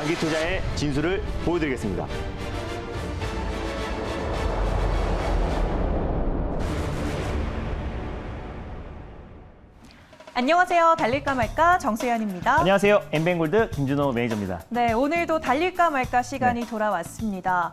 장기 투자의 진수를 보여드리겠습니다. 안녕하세요. 달릴까 말까 정수연입니다. 안녕하세요. 엠뱅골드 김준호 매니저입니다. 네, 오늘도 달릴까 말까 시간이 돌아왔습니다.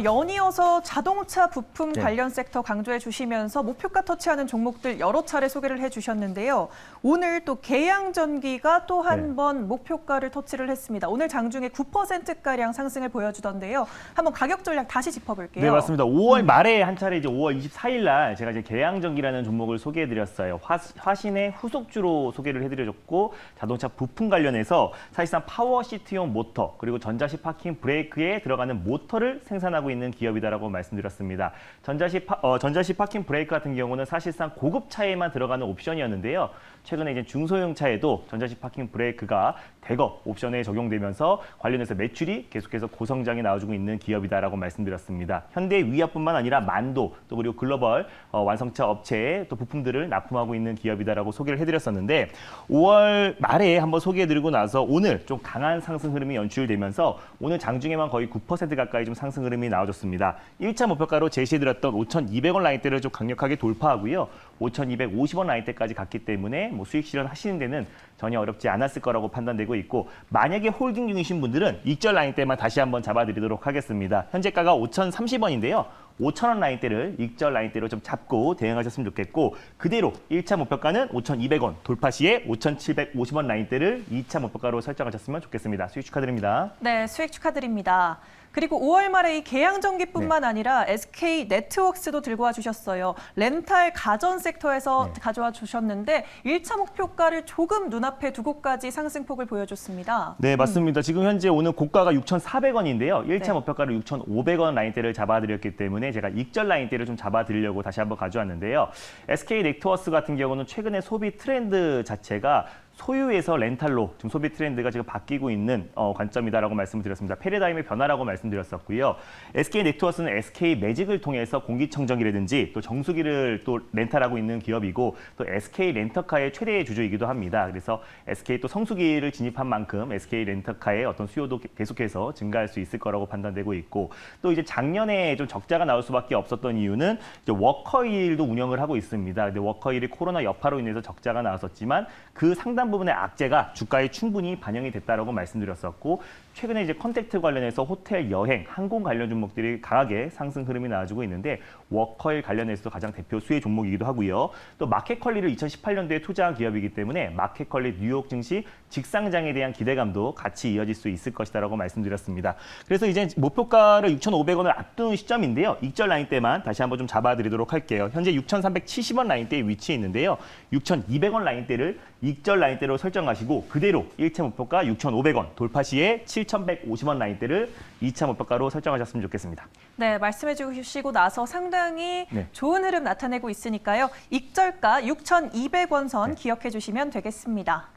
연이어서 자동차 부품 관련 섹터 강조해 주시면서 목표가 터치하는 종목들 여러 차례 소개를 해주셨는데요. 오늘 또 계양전기가 또 한 번 목표가를 터치를 했습니다. 오늘 장중에 9%가량 상승을 보여주던데요. 한번 가격 전략 다시 짚어볼게요. 네, 맞습니다. 5월 말에 한 차례 이제 5월 24일 날 제가 이제 계양전기라는 종목을 소개해드렸어요. 화신의 후속주로 소개를 해드렸고 자동차 부품 관련해서 사실상 파워 시트용 모터 그리고 전자식 파킹 브레이크에 들어가는 모터를 생산하고 있는 기업이다라고 말씀드렸습니다. 전자식 파킹 브레이크 같은 경우는 사실상 고급 차에만 들어가는 옵션이었는데요. 최근에 이제 중소형 차에도 전자식 파킹 브레이크가 대거 옵션에 적용되면서 관련해서 매출이 계속해서 고성장이 나와주고 있는 기업이다라고 말씀드렸습니다. 현대 위아뿐만 아니라 만도 또 그리고 글로벌 완성차 업체에 또 부품들을 납품하고 있는 기업이다라고 소개를 해드렸었는데 5월 말에 한번 소개해드리고 나서 오늘 좀 강한 상승 흐름이 연출되면서 오늘 장중에만 거의 9% 가까이 좀 상승 흐름이 나와줬습니다. 1차 목표가로 제시해드렸던 5,200원 라인대를 좀 강력하게 돌파하고요. 5,250원 라인대까지 갔기 때문에 뭐 수익 실현하시는 데는 전혀 어렵지 않았을 거라고 판단되고 있고 만약에 홀딩 중이신 분들은 익절 라인대만 다시 한번 잡아드리도록 하겠습니다. 현재가가 5,030원인데요. 5,000원 라인대를 익절 라인대로 좀 잡고 대응하셨으면 좋겠고 그대로 1차 목표가는 5,200원 돌파 시에 5,750원 라인대를 2차 목표가로 설정하셨으면 좋겠습니다. 수익 축하드립니다. 네, 수익 축하드립니다. 그리고 5월 말에 이 계양전기뿐만 아니라 SK 네트워크스도 들고 와 주셨어요. 렌탈 가전 섹터에서 가져와 주셨는데 1차 목표가를 조금 눈앞에 두고까지 상승폭을 보여줬습니다. 네, 맞습니다. 지금 현재 오늘 고가가 6,400원인데요. 1차 목표가를 6,500원 라인대를 잡아드렸기 때문에 제가 익절 라인대를 좀 잡아드리려고 다시 한번 가져왔는데요. SK 네트워크스 같은 경우는 최근에 소비 트렌드 자체가 소유에서 렌탈로 지금 소비 트렌드가 지금 바뀌고 있는 관점이다라고 말씀을 드렸습니다. 패러다임의 변화라고 말씀드렸었고요. SK 네트워크스는 SK 매직을 통해서 공기청정기라든지 또 정수기를 또 렌탈하고 있는 기업이고 또 SK 렌터카의 최대 주주이기도 합니다. 그래서 SK 또 성수기를 진입한 만큼 SK 렌터카의 어떤 수요도 계속해서 증가할 수 있을 거라고 판단되고 있고 또 이제 작년에 좀 적자가 나올 수밖에 없었던 이유는 이제 워커힐도 운영을 하고 있습니다. 근데 워커힐이 코로나 여파로 인해서 적자가 나왔었지만 그 상당 부분의 악재가 주가에 충분히 반영이 됐다라고 말씀드렸었고 최근에 이제 컨택트 관련해서 호텔, 여행, 항공 관련 종목들이 강하게 상승 흐름이 나와주고 있는데 워커힐 관련해서도 가장 대표 수혜 종목이기도 하고요. 또 마켓컬리를 2018년도에 투자한 기업이기 때문에 마켓컬리 뉴욕 증시 직상장에 대한 기대감도 같이 이어질 수 있을 것이다라고 말씀드렸습니다. 그래서 이제 목표가를 6,500원을 앞둔 시점인데요. 익절 라인대만 다시 한번 좀 잡아드리도록 할게요. 현재 6,370원 라인대에 위치해 있는데요. 6,200원 라인대를 익절 라인대로 설정하시고 그대로 1차 목표가 6,500원 돌파 시에 7,150원 라인대를 2차 목표가로 설정하셨으면 좋겠습니다. 네, 말씀해 주시고 나서 상당히 좋은 흐름 나타내고 있으니까요. 익절가 6,200원 선 기억해 주시면 되겠습니다.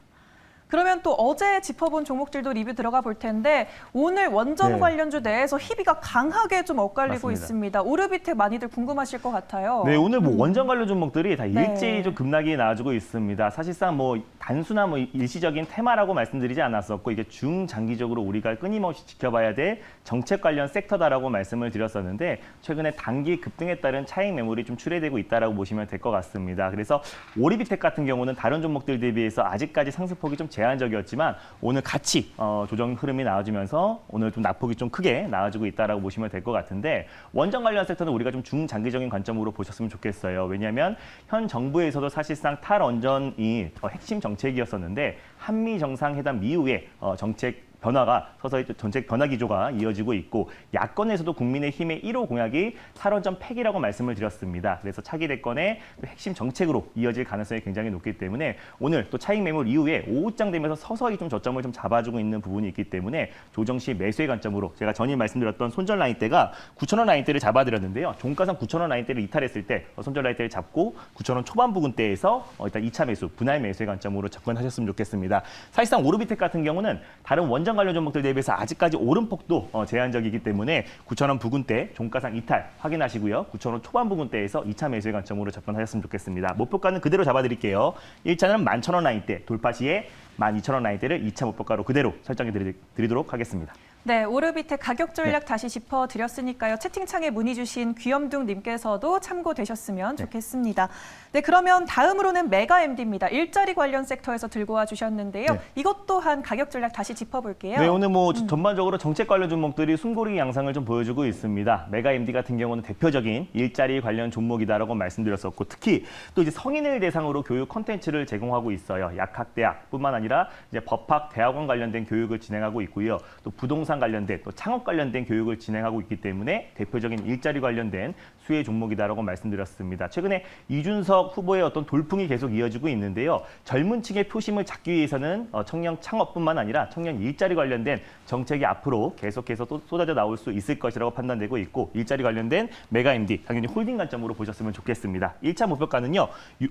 그러면 또 어제 짚어본 종목들도 리뷰 들어가 볼 텐데 오늘 원전 관련주 내에서 희비가 강하게 좀 엇갈리고 맞습니다. 있습니다. 오르비텍 많이들 궁금하실 것 같아요. 네, 오늘 뭐 원전 관련 종목들이 다 일제히 좀 급락이 나와주고 있습니다. 사실상 뭐 단순한 뭐 일시적인 테마라고 말씀드리지 않았었고 이게 중장기적으로 우리가 끊임없이 지켜봐야 될 정책 관련 섹터다라고 말씀을 드렸었는데 최근에 단기 급등에 따른 차익 매물이 좀 출회되고 있다라고 보시면 될 것 같습니다. 그래서 오리비텍 같은 경우는 다른 종목들 대비해서 아직까지 상승폭이 좀 제한적이었지만 오늘 같이 조정 흐름이 나와주면서 오늘 좀 낙폭이 좀 크게 나와주고 있다라고 보시면 될 것 같은데 원전 관련 섹터는 우리가 좀 중장기적인 관점으로 보셨으면 좋겠어요. 왜냐하면 현 정부에서도 사실상 탈원전이 핵심 정책이었었는데 한미 정상회담 이후에 정책 변화가 서서히 정책 변화 기조가 이어지고 있고 야권에서도 국민의힘의 1호 공약이 탈원전 폐기라고 말씀을 드렸습니다. 그래서 차기 대권의 핵심 정책으로 이어질 가능성이 굉장히 높기 때문에 오늘 또 차익 매물 이후에 오후장 되면서 서서히 좀 저점을 좀 잡아주고 있는 부분이 있기 때문에 조정 시 매수의 관점으로 제가 전일 말씀드렸던 손절 라인대가 9,000원 라인대를 잡아드렸는데요. 종가상 9,000원 라인대를 이탈했을 때 손절 라인대를 잡고 9,000원 초반 부근대에서 일단 2차 매수, 분할 매수의 관점으로 접근하셨으면 좋겠습니다. 사실상 오르비텍 같은 경우는 다른 원전 관련 종목들 대비해서 아직까지 오름폭도 제한적이기 때문에 9,000원 부근대 종가상 이탈 확인하시고요. 9,000원 초반 부근대에서 2차 매수의 관점으로 접근하셨으면 좋겠습니다. 목표가는 그대로 잡아드릴게요. 1차는 11,000원 라인대 돌파 시에 12,000원 라인대를 2차 목표가로 그대로 설정해 드리도록 하겠습니다. 네, 오르비텍 가격 전략 다시 짚어드렸으니까요. 채팅창에 문의 주신 귀염둥님께서도 참고되셨으면 좋겠습니다. 네, 그러면 다음으로는 메가MD입니다. 일자리 관련 섹터에서 들고 와 주셨는데요. 이것 또한 가격 전략 다시 짚어볼게요. 네, 오늘 뭐 전반적으로 정책 관련 종목들이 숨고르기 양상을 좀 보여주고 있습니다. 메가MD 같은 경우는 대표적인 일자리 관련 종목이다라고 말씀드렸었고, 특히 또 이제 성인을 대상으로 교육 콘텐츠를 제공하고 있어요. 약학대학뿐만 아니라 이제 법학, 대학원 관련된 교육을 진행하고 있고요. 또 부동산 관련된, 또 창업 관련된 교육을 진행하고 있기 때문에 대표적인 일자리 관련된 수혜 종목이다라고 말씀드렸습니다. 최근에 이준석 후보의 어떤 돌풍이 계속 이어지고 있는데요. 젊은 층의 표심을 잡기 위해서는 청년 창업뿐만 아니라 청년 일자리 관련된 정책이 앞으로 계속해서 또 쏟아져 나올 수 있을 것이라고 판단되고 있고, 일자리 관련된 메가MD 당연히 홀딩 관점으로 보셨으면 좋겠습니다. 1차 목표가는요.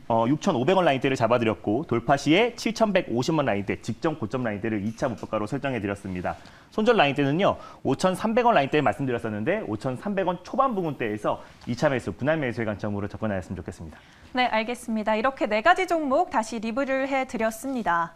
6,500원 라인대를 잡아드렸고, 돌파 시에 7,150원 라인대, 직전 고점 라인대를 2차 목표가로 설정해드렸습니다. 손절 라인대는요. 5,300원 라인대 말씀드렸었는데 5,300원 초반 부근대에서 2차 매수, 분할 매수의 관점으로 접근하였으면 좋겠습니다. 네, 알겠습니다. 이렇게 4가지 종목 다시 리뷰를 해드렸습니다.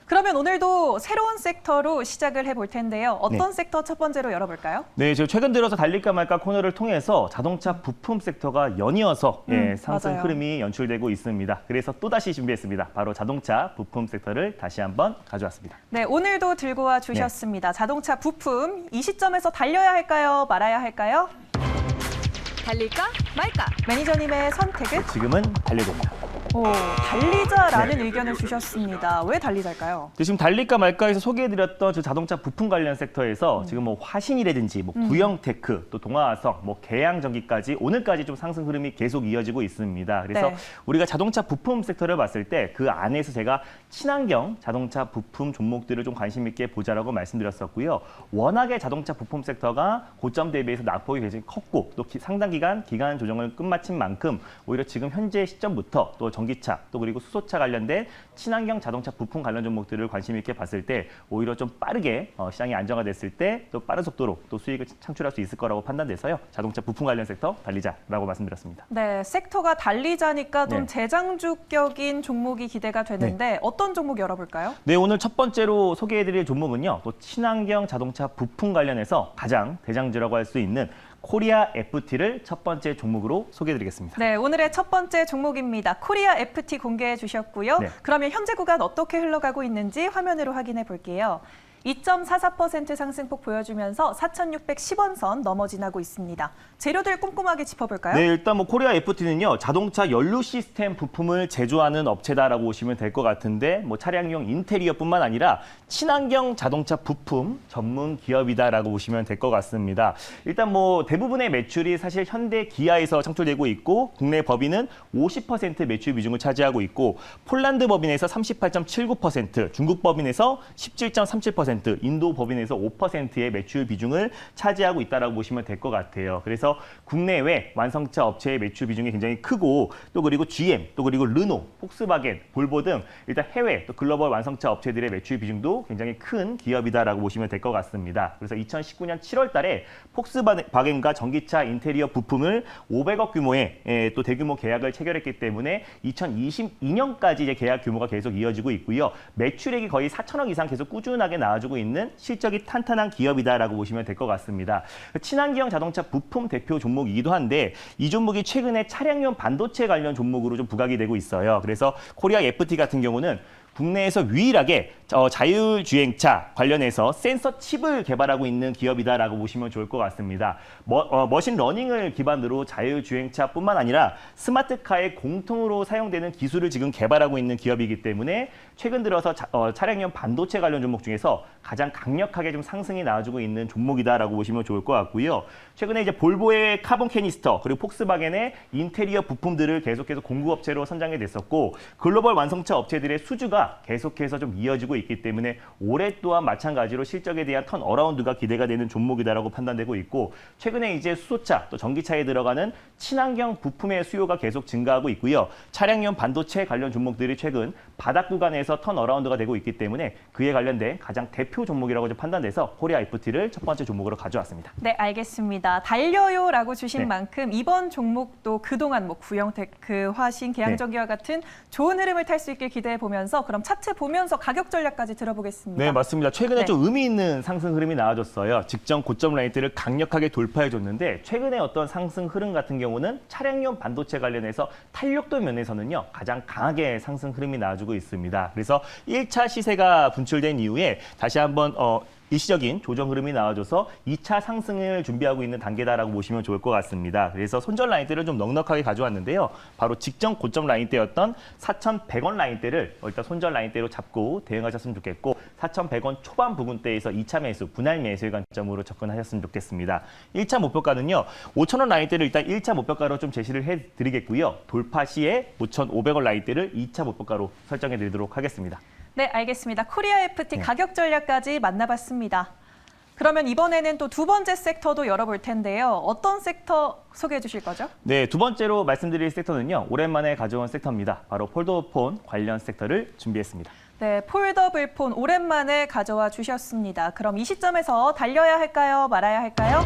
그러면 오늘도 새로운 섹터로 시작을 해볼 텐데요. 어떤 섹터 첫 번째로 열어볼까요? 네, 저 최근 들어서 달릴까 말까 코너를 통해서 자동차 부품 섹터가 연이어서 상승 맞아요. 흐름이 연출되고 있습니다. 그래서 또다시 준비했습니다. 바로 자동차 부품 섹터를 다시 한번 가져왔습니다. 네, 오늘도 들고 와 주셨습니다. 자동차 부품, 이 시점에서 달려야 할까요? 말아야 할까요? 달릴까 말까? 매니저님의 선택은? 지금은 달려봅니다. 오, 달리자라는 의견을 주셨습니다. 왜 달리자일까요? 지금 달릴까 말까에서 소개해드렸던 저 자동차 부품 관련 섹터에서 지금 뭐 화신이라든지 뭐 구형테크, 또 동아화성, 뭐 계양전기까지 오늘까지 좀 상승 흐름이 계속 이어지고 있습니다. 그래서 우리가 자동차 부품 섹터를 봤을 때 그 안에서 제가 친환경 자동차 부품 종목들을 좀 관심 있게 보자라고 말씀드렸었고요. 워낙에 자동차 부품 섹터가 고점 대비해서 낙폭이 굉장히 컸고, 또 상당 기간 조정을 끝마친 만큼 오히려 지금 현재 시점부터 또 전기차, 또 그리고 수소차 관련된 친환경 자동차 부품 관련 종목들을 관심 있게 봤을 때 오히려 좀 빠르게 시장이 안정화됐을 때 또 빠른 속도로 또 수익을 창출할 수 있을 거라고 판단돼서요. 자동차 부품 관련 섹터 달리자라고 말씀드렸습니다. 네, 섹터가 달리자니까 좀 재장주격인 종목이 기대가 되는데 어떤 종목 열어볼까요? 네, 오늘 첫 번째로 소개해드릴 종목은요. 또 친환경 자동차 부품 관련해서 가장 대장주라고 할 수 있는 코리아 FT를 첫 번째 종목으로 소개해드리겠습니다. 네, 오늘의 첫 번째 종목입니다. 코리아 FT 공개해 주셨고요. 그러면 현재 구간 어떻게 흘러가고 있는지 화면으로 확인해 볼게요. 2.44% 상승폭 보여주면서 4,610원 선 넘어 지나고 있습니다. 재료들 꼼꼼하게 짚어볼까요? 네, 일단 뭐 코리아 FT는요, 자동차 연료 시스템 부품을 제조하는 업체다라고 보시면 될 것 같은데, 뭐 차량용 인테리어뿐만 아니라 친환경 자동차 부품 전문 기업이다라고 보시면 될 것 같습니다. 일단 뭐 대부분의 매출이 사실 현대 기아에서 창출되고 있고, 국내 법인은 50% 매출 비중을 차지하고 있고, 폴란드 법인에서 38.79%, 중국 법인에서 17.37%, 인도 법인에서 5%의 매출 비중을 차지하고 있다라고 보시면 될 것 같아요. 그래서 국내외 완성차 업체의 매출 비중이 굉장히 크고, 또 그리고 GM, 또 그리고 르노, 폭스바겐, 볼보 등 일단 해외 또 글로벌 완성차 업체들의 매출 비중도 굉장히 큰 기업이다라고 보시면 될 것 같습니다. 그래서 2019년 7월 달에 폭스바겐과 전기차 인테리어 부품을 500억 규모의 또 대규모 계약을 체결했기 때문에 2022년까지 이제 계약 규모가 계속 이어지고 있고요. 매출액이 거의 4천억 이상 계속 꾸준하게 나와주고 있는 실적이 탄탄한 기업이다라고 보시면 될 것 같습니다. 친환경 자동차 부품 대표 종목이기도 한데, 이 종목이 최근에 차량용 반도체 관련 종목으로 좀 부각이 되고 있어요. 그래서 코리아 FT 같은 경우는 국내에서 유일하게 자율주행차 관련해서 센서 칩을 개발하고 있는 기업이다라고 보시면 좋을 것 같습니다. 머신러닝을 기반으로 자율주행차뿐만 아니라 스마트카에 공통으로 사용되는 기술을 지금 개발하고 있는 기업이기 때문에 최근 들어서 차량용 반도체 관련 종목 중에서 가장 강력하게 좀 상승이 나와주고 있는 종목이다라고 보시면 좋을 것 같고요. 최근에 이제 볼보의 카본 캐니스터, 그리고 폭스바겐의 인테리어 부품들을 계속해서 공급업체로 선정이 됐었고, 글로벌 완성차 업체들의 수주가 계속해서 좀 이어지고 있기 때문에 올해 또한 마찬가지로 실적에 대한 턴 어라운드가 기대가 되는 종목이다라고 판단되고 있고, 최근에 이제 수소차, 또 전기차에 들어가는 친환경 부품의 수요가 계속 증가하고 있고요. 차량용 반도체 관련 종목들이 최근 바닥 구간에서 턴 어라운드가 되고 있기 때문에 그에 관련된 가장 대표 종목이라고 좀 판단돼서 코리아 FT를 첫 번째 종목으로 가져왔습니다. 네, 알겠습니다. 달려요라고 주신 만큼 이번 종목도 그동안 뭐 구형테크, 화신, 계양전기와 같은 좋은 흐름을 탈 수 있길 기대해 보면서 그럼 그럼 차트 보면서 가격 전략까지 들어보겠습니다. 네, 맞습니다. 최근에 네. 좀 의미 있는 상승 흐름이 나와줬어요. 직전 고점 라인대를 강력하게 돌파해줬는데 최근에 어떤 상승 흐름 같은 경우는 차량용 반도체 관련해서 탄력도 면에서는요. 가장 강하게 상승 흐름이 나와주고 있습니다. 그래서 1차 시세가 분출된 이후에 다시 한번 일시적인 조정 흐름이 나와줘서 2차 상승을 준비하고 있는 단계다라고 보시면 좋을 것 같습니다. 그래서 손절 라인대를 좀 넉넉하게 가져왔는데요. 바로 직전 고점 라인대였던 4,100원 라인대를 일단 손절 라인대로 잡고 대응하셨으면 좋겠고 4,100원 초반 부근대에서 2차 매수, 분할 매수의 관점으로 접근하셨으면 좋겠습니다. 1차 목표가는요. 5,000원 라인대를 일단 1차 목표가로 좀 제시를 해드리겠고요. 돌파 시에 5,500원 라인대를 2차 목표가로 설정해드리도록 하겠습니다. 네, 알겠습니다. 코리아 FT 네. 가격 전략까지 만나봤습니다. 그러면 이번에는 또 두 번째 섹터도 열어볼 텐데요. 어떤 섹터 소개해 주실 거죠? 네, 두 번째로 말씀드릴 섹터는요. 오랜만에 가져온 섹터입니다. 바로 폴더폰 관련 섹터를 준비했습니다. 네, 폴더블 폰 오랜만에 가져와 주셨습니다. 그럼 이 시점에서 달려야 할까요? 말아야 할까요?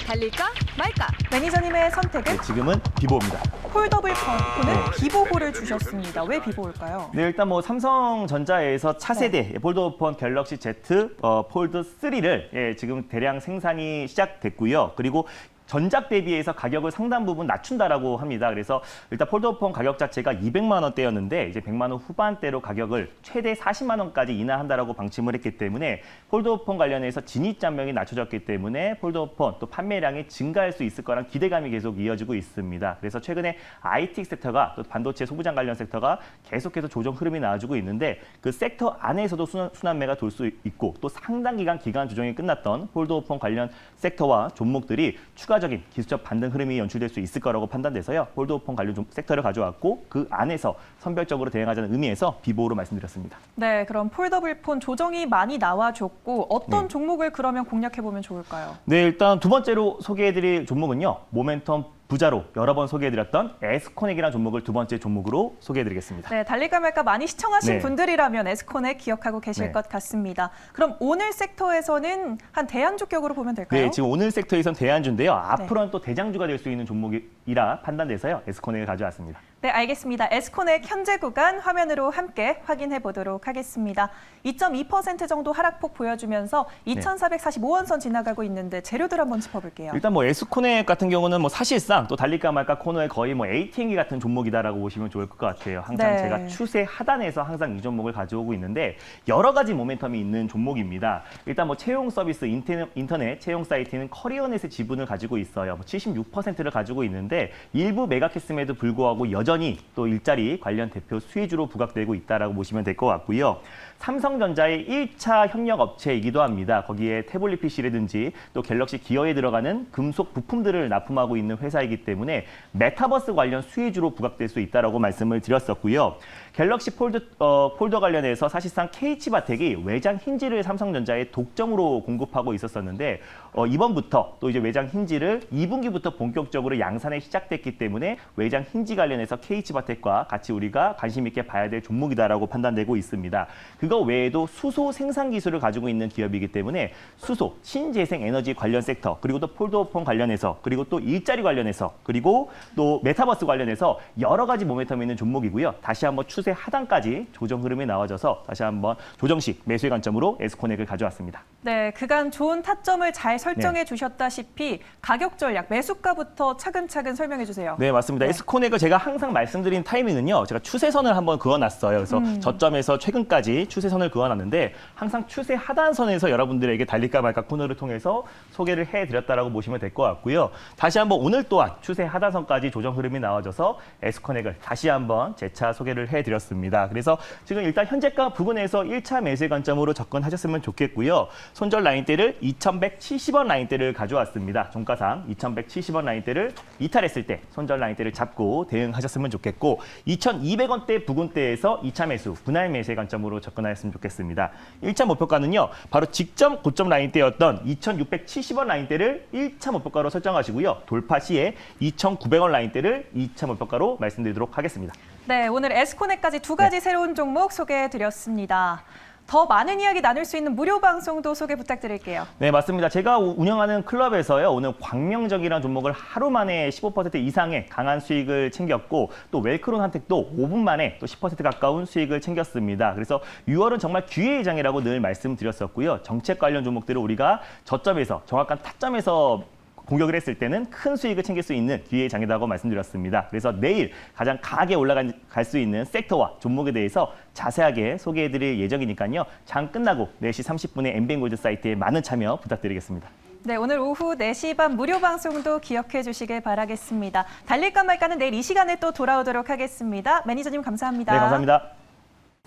달릴까 말까? 매니저님의 선택은 네, 지금은 비보입니다. 폴더블 폰은 네. 비보고를 주셨습니다. 왜 비보일까요? 네, 일단 뭐 삼성전자에서 차세대 폴더폰 갤럭시 Z 폴드 3를 지금 대량 생산이 시작됐고요. 그리고 전작 대비해서 가격을 상당 부분 낮춘다라고 합니다. 그래서 일단 폴더폰 가격 자체가 200만 원대였는데 이제 100만 원 후반대로 가격을 최대 40만 원까지 인하한다라고 방침을 했기 때문에 폴더폰 관련해서 진입 장벽이 낮춰졌기 때문에 폴더폰 또 판매량이 증가할 수 있을 거란 기대감이 계속 이어지고 있습니다. 그래서 최근에 IT 섹터가 또 반도체 소부장 관련 섹터가 계속해서 조정 흐름이 나와주고 있는데 그 섹터 안에서도 순환매가 돌 수 있고 또 상당 기간 조정이 끝났던 폴더폰 관련 섹터와 종목들이 추가적인 기술적 반등 흐름이 연출될 수 있을 거라고 판단돼서요. 폴더폰 관련 섹터를 가져왔고 그 안에서 선별적으로 대응하자는 의미에서 비보로 말씀드렸습니다. 네, 그럼 폴더블 폰 조정이 많이 나와줬고 어떤 네. 종목을 그러면 공략해보면 좋을까요? 네, 일단 두 번째로 소개해드릴 종목은요. 모멘텀 부자로 여러 번 소개해드렸던 에스코넥이라는 종목을 두 번째 종목으로 소개해드리겠습니다. 네, 달릴까 말까 많이 시청하신 네. 분들이라면 에스코넥 기억하고 계실 네. 것 같습니다. 그럼 오늘 섹터에서는 한 대안주격으로 보면 될까요? 네, 지금 오늘 섹터에선 대안주인데요. 앞으로는 또 대장주가 될 수 있는 종목이라 판단돼서요. 에스코넥을 가져왔습니다. 네, 알겠습니다. 에스코넥 현재 구간 화면으로 함께 확인해 보도록 하겠습니다. 2.2% 정도 하락폭 보여주면서 2,445원 선 지나가고 있는데 재료들 한번 짚어볼게요. 일단 뭐 에스코넥 같은 경우는 뭐 사실상 또 달릴까 말까 코너의 거의 뭐 ATM기 같은 종목이다라고 보시면 좋을 것 같아요. 항상 네. 제가 추세 하단에서 항상 이 종목을 가져오고 있는데 여러 가지 모멘텀이 있는 종목입니다. 일단 뭐 채용 서비스 인터넷 채용 사이트는 커리어넷의 지분을 가지고 있어요. 뭐 76%를 가지고 있는데 일부 매각했음에도 불구하고 여전히 또 일자리 관련 대표 수혜주로 부각되고 있다라고 보시면 될 것 같고요. 삼성전자의 1차 협력 업체이기도 합니다. 거기에 태블릿 PC라든지 또 갤럭시 기어에 들어가는 금속 부품들을 납품하고 있는 회사이기 때문에 메타버스 관련 수혜주로 부각될 수 있다라고 말씀을 드렸었고요. 갤럭시 폴더 관련해서 사실상 KH바텍이 외장 힌지를 삼성전자에 독점으로 공급하고 있었었는데 이번부터 또 이제 외장 힌지를 2분기부터 본격적으로 양산에 시작됐기 때문에 외장 힌지 관련해서 KH바텍과 같이 우리가 관심 있게 봐야 될 종목이다라고 판단되고 있습니다. 그거 외에도 수소 생산 기술을 가지고 있는 기업이기 때문에 수소, 신재생 에너지 관련 섹터, 그리고 또 폴더폰 관련해서, 그리고 또 일자리 관련해서, 그리고 또 메타버스 관련해서 여러 가지 모멘텀이 있는 종목이고요. 다시 한번 추세 하단까지 조정 흐름이 나와져서 다시 한번 조정식 매수의 관점으로 에스코넥을 가져왔습니다. 네, 그간 좋은 타점을 잘 설정해 주셨다시피 가격 전략, 매수가부터 차근차근 설명해 주세요. 네, 맞습니다. 네. 에스코넥을 제가 항상 말씀드린 타이밍은요. 제가 추세선을 한번 그어놨어요. 그래서 저점에서 최근까지 추세선을 그어놨는데 항상 추세 하단선에서 여러분들에게 달릴까 말까 코너를 통해서 소개를 해드렸다라고 보시면 될 것 같고요. 다시 한번 오늘 또한 추세 하단선까지 조정 흐름이 나와져서 에스코넥을 다시 한번 재차 소개를 해드렸습니다. 그래서 지금 일단 현재가 부근에서 1차 매수의 관점으로 접근하셨으면 좋겠고요. 손절 라인대를 2,170원 라인대를 가져왔습니다. 종가상 2,170원 라인대를 이탈했을 때 손절 라인대를 잡고 대응하셨으면 좋겠고 2,200원대 부근대에서 2차 매수, 분할 매수의 관점으로 접근하셨으면 좋겠습니다. 1차 목표가는요. 바로 직전 고점 라인대였던 2,670원 라인대를 1차 목표가로 설정하시고요. 돌파 시에 2,900원 라인대를 2차 목표가로 말씀드리도록 하겠습니다. 네, 오늘 에스코넥까지 두 가지 새로운 종목 소개해 드렸습니다. 더 많은 이야기 나눌 수 있는 무료 방송도 소개 부탁드릴게요. 네, 맞습니다. 제가 운영하는 클럽에서요, 오늘 광명적이라는 종목을 하루 만에 15% 이상의 강한 수익을 챙겼고, 또 웰크론 한택도 5분 만에 또 10% 가까운 수익을 챙겼습니다. 그래서 6월은 정말 기회의 장이라고 늘 말씀드렸었고요. 정책 관련 종목들을 우리가 저점에서, 정확한 타점에서 공격을 했을 때는 큰 수익을 챙길 수 있는 기회의 장이라고 말씀드렸습니다. 그래서 내일 가장 강하게 올라갈 수 있는 섹터와 종목에 대해서 자세하게 소개해드릴 예정이니까요. 장 끝나고 4시 30분에 엠비엔골드 사이트에 많은 참여 부탁드리겠습니다. 네, 오늘 오후 4시 반 무료 방송도 기억해 주시길 바라겠습니다. 달릴까 말까는 내일 이 시간에 또 돌아오도록 하겠습니다. 매니저님 감사합니다. 네, 감사합니다.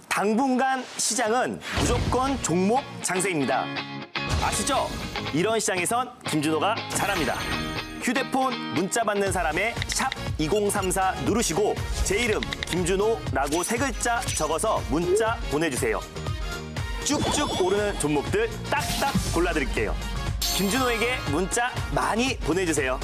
당분간 시장은 무조건 종목 장세입니다. 아시죠? 이런 시장에선 김준호가 잘합니다. 휴대폰 문자 받는 사람의 샵 2034 누르시고 제 이름 김준호라고 3글자 적어서 문자 보내주세요. 쭉쭉 오르는 종목들 딱딱 골라드릴게요. 김준호에게 문자 많이 보내주세요.